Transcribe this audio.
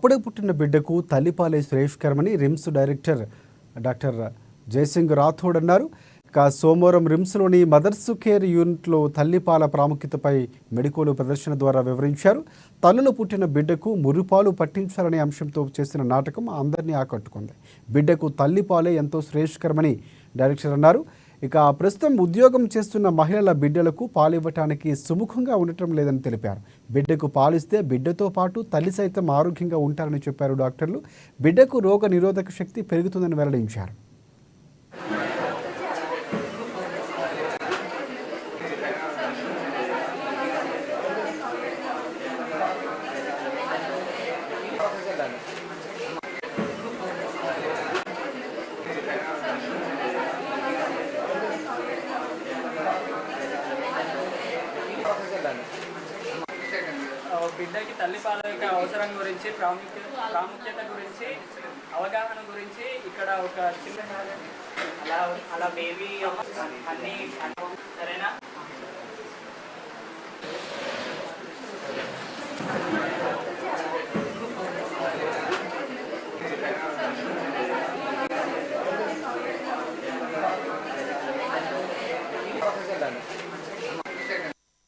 అప్పుడే పుట్టిన బిడ్డకు తల్లిపాలే శ్రేయస్కరమని RIMS director doctor Jaisingh Rathod అన్నారు. ఇక సోమవారం రిమ్స్లోని మదర్స్ కేర్ యూనిట్లో తల్లిపాల ప్రాముఖ్యతపై మెడికోలు ప్రదర్శన ద్వారా వివరించారు. తల్లులు పుట్టిన బిడ్డకు మురిపాలు పట్టించాలనే అంశంతో చేసిన నాటకం అందరినీ ఆకట్టుకుంది. బిడ్డకు తల్లిపాలే ఎంతో శ్రేయస్కరమని డైరెక్టర్ అన్నారు. ఇక ప్రస్తుతం ఉద్యోగం చేస్తున్న మహిళల బిడ్డలకు పాలివ్వటానికి సుముఖంగా ఉండటం లేదని తెలిపారు. బిడ్డకు పాలిస్తే బిడ్డతో పాటు తల్లి సైతం ఆరోగ్యంగా ఉంటారని చెప్పారు డాక్టర్లు. బిడ్డకు రోగ నిరోధక శక్తి పెరుగుతుందని వెల్లడించారు. బిడ్డకి తల్లిపాల యొక్క అవసరం గురించి ప్రాముఖ్యత గురించి అవగాహన గురించి ఇక్కడ ఒక చిన్న అలా బేబీ అన్నీ సరేనా.